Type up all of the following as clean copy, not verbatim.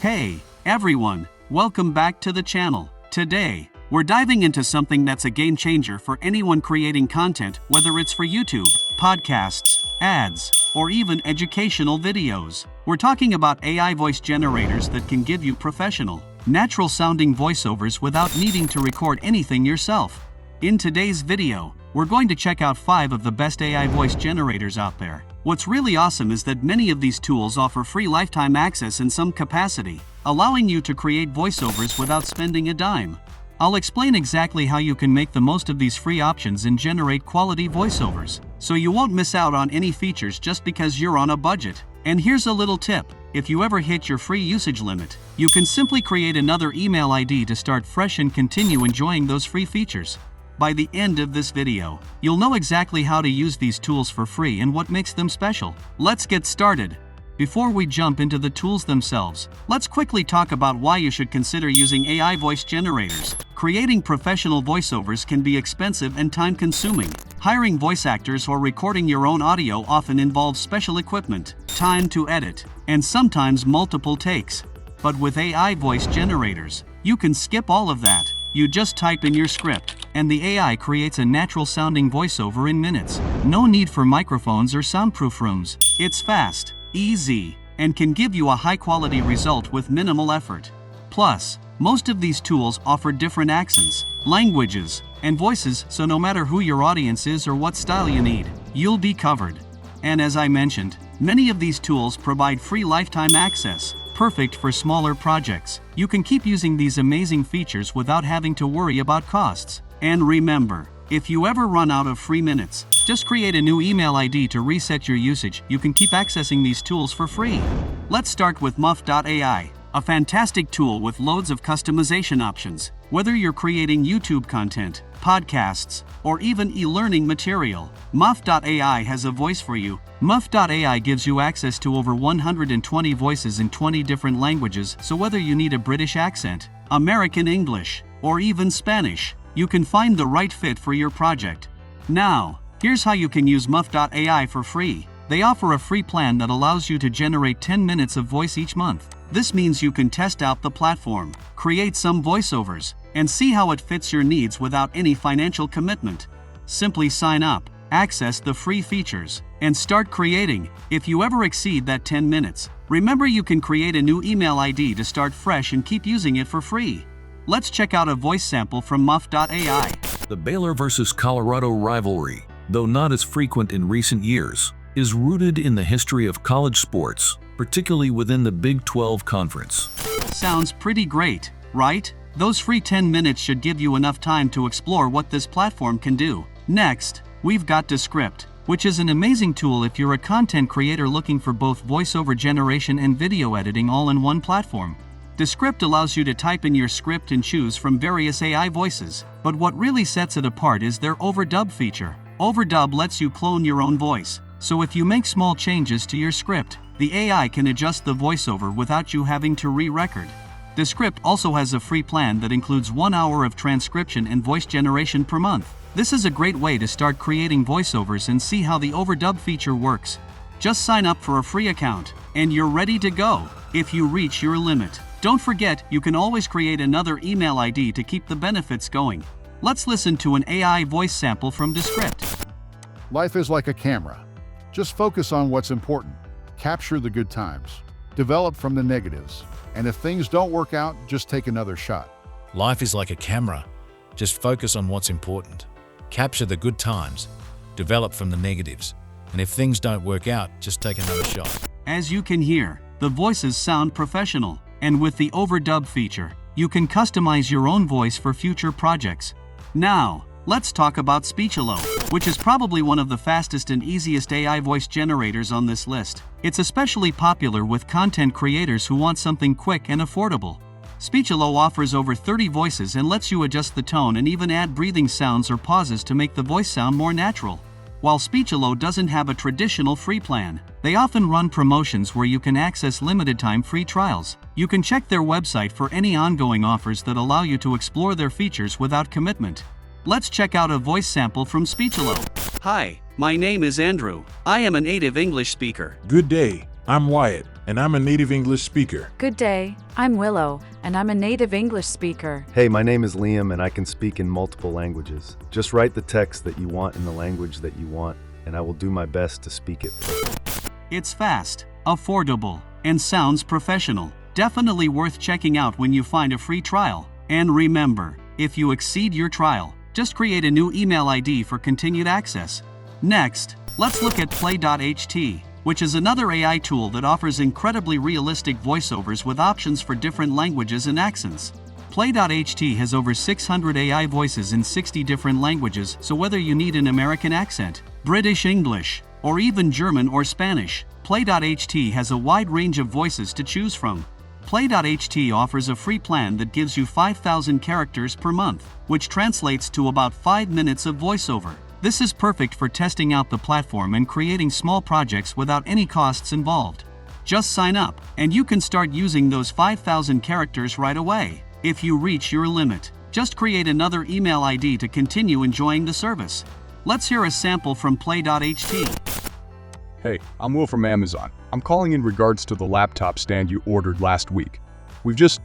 Hey, everyone, welcome back to the channel. Today, we're diving into something that's a game changer for anyone creating content, whether it's for YouTube, podcasts, ads, or even educational videos. We're talking about AI voice generators that can give you professional, natural-sounding voiceovers without needing to record anything yourself. In today's video, we're going to check out 5 of the best AI voice generators out there. What's really awesome is that many of these tools offer free lifetime access in some capacity, allowing you to create voiceovers without spending a dime. I'll explain exactly how you can make the most of these free options and generate quality voiceovers, so you won't miss out on any features just because you're on a budget. And here's a little tip: if you ever hit your free usage limit, you can simply create another email ID to start fresh and continue enjoying those free features. By the end of this video, you'll know exactly how to use these tools for free and what makes them special. Let's get started. Before we jump into the tools themselves, let's quickly talk about why you should consider using AI voice generators. Creating professional voiceovers can be expensive and time-consuming. Hiring voice actors or recording your own audio often involves special equipment, time to edit, and sometimes multiple takes. But with AI voice generators, you can skip all of that. You just type in your script, and the AI creates a natural-sounding voiceover in minutes. No need for microphones or soundproof rooms. It's fast, easy, and can give you a high-quality result with minimal effort. Plus, most of these tools offer different accents, languages, and voices, so no matter who your audience is or what style you need, you'll be covered. And as I mentioned, many of these tools provide free lifetime access, perfect for smaller projects. You can keep using these amazing features without having to worry about costs. And remember, if you ever run out of free minutes, just create a new email ID to reset your usage. You can keep accessing these tools for free. Let's start with muff.ai, a fantastic tool with loads of customization options. Whether you're creating YouTube content, podcasts, or even e-learning material, muff.ai has a voice for you. Muff.ai gives you access to over 120 voices in 20 different languages, so whether you need a British accent, American English, or even Spanish, you can find the right fit for your project. Now, here's how you can use muff.ai for free. They offer a free plan that allows you to generate 10 minutes of voice each month. This means you can test out the platform, create some voiceovers, and see how it fits your needs without any financial commitment. Simply sign up, access the free features, and start creating. If you ever exceed that 10 minutes, remember you can create a new email ID to start fresh and keep using it for free. Let's check out a voice sample from muff.ai. The Baylor vs. Colorado rivalry, though not as frequent in recent years, is rooted in the history of college sports, particularly within the Big 12 Conference. Sounds pretty great, right? Those free 10 minutes should give you enough time to explore what this platform can do. Next, we've got Descript, which is an amazing tool if you're a content creator looking for both voiceover generation and video editing all in one platform. Descript allows you to type in your script and choose from various AI voices, but what really sets it apart is their overdub feature. Overdub lets you clone your own voice, so if you make small changes to your script, the AI can adjust the voiceover without you having to re-record. Descript also has a free plan that includes 1 hour of transcription and voice generation per month. This is a great way to start creating voiceovers and see how the overdub feature works. Just sign up for a free account, and you're ready to go. If you reach your limit, don't forget you can always create another email ID to keep the benefits going. Let's listen to an AI voice sample from Descript. Life is like a camera. Just focus on what's important. Capture the good times. Develop from the negatives. And if things don't work out, just take another shot. Life is like a camera. Just focus on what's important. Capture the good times. Develop from the negatives. And if things don't work out, just take another shot. As you can hear, the voices sound professional. And with the overdub feature, you can customize your own voice for future projects. Now, let's talk about Speechelo, which is probably one of the fastest and easiest AI voice generators on this list. It's especially popular with content creators who want something quick and affordable. Speechelo offers over 30 voices and lets you adjust the tone and even add breathing sounds or pauses to make the voice sound more natural. While Speechelo doesn't have a traditional free plan, they often run promotions where you can access limited-time free trials. You can check their website for any ongoing offers that allow you to explore their features without commitment. Let's check out a voice sample from Speechelo. Hi, my name is Andrew. I am a native English speaker. Good day, I'm Wyatt, and I'm a native English speaker. Good day, I'm Willow, and I'm a native English speaker. Hey, my name is Liam, and I can speak in multiple languages. Just write the text that you want in the language that you want, and I will do my best to speak it perfect. It's fast, affordable, and sounds professional. Definitely worth checking out when you find a free trial. And remember, if you exceed your trial, just create a new email ID for continued access. Next, let's look at Play.ht, which is another AI tool that offers incredibly realistic voiceovers with options for different languages and accents. Play.ht has over 600 AI voices in 60 different languages, so whether you need an American accent, British English, or even German or Spanish, Play.ht has a wide range of voices to choose from. Play.ht offers a free plan that gives you 5,000 characters per month, which translates to about 5 minutes of voiceover. This is perfect for testing out the platform and creating small projects without any costs involved. Just sign up, and you can start using those 5,000 characters right away. If you reach your limit, just create another email ID to continue enjoying the service. Let's hear a sample from Play.ht. Hey, I'm Will from Amazon. I'm calling in regards to the laptop stand you ordered last week. We've just,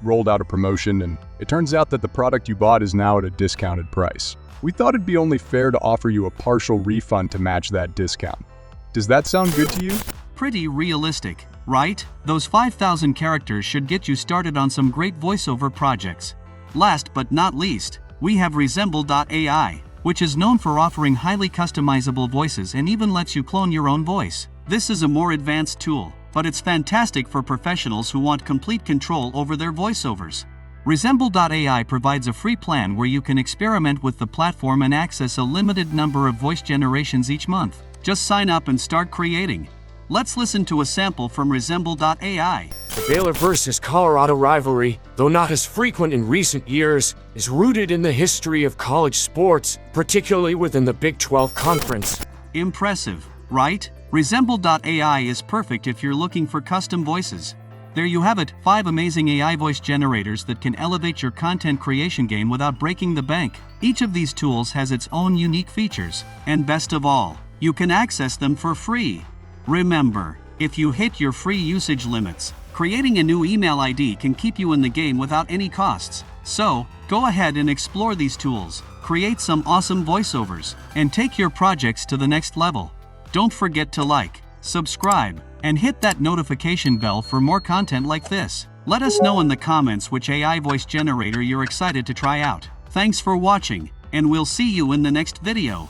rolled out a promotion, and it turns out that the product you bought is now at a discounted price. We thought it'd be only fair to offer you a partial refund to match that discount. Does that sound good to you? Pretty realistic, right? Those 5,000 characters should get you started on some great voiceover projects. Last but not least, we have Resemble.ai, which is known for offering highly customizable voices and even lets you clone your own voice. This is a more advanced tool, but it's fantastic for professionals who want complete control over their voiceovers. Resemble.ai provides a free plan where you can experiment with the platform and access a limited number of voice generations each month. Just sign up and start creating. Let's listen to a sample from Resemble.ai. The Baylor versus Colorado rivalry, though not as frequent in recent years, is rooted in the history of college sports, particularly within the Big 12 Conference. Impressive, right? Resemble.ai is perfect if you're looking for custom voices. There you have it, 5 amazing AI voice generators that can elevate your content creation game without breaking the bank. Each of these tools has its own unique features, and best of all, you can access them for free. Remember, if you hit your free usage limits, creating a new email ID can keep you in the game without any costs. So, go ahead and explore these tools, create some awesome voiceovers, and take your projects to the next level. Don't forget to like, subscribe, and hit that notification bell for more content like this. Let us know in the comments which AI voice generator you're excited to try out. Thanks for watching, and we'll see you in the next video.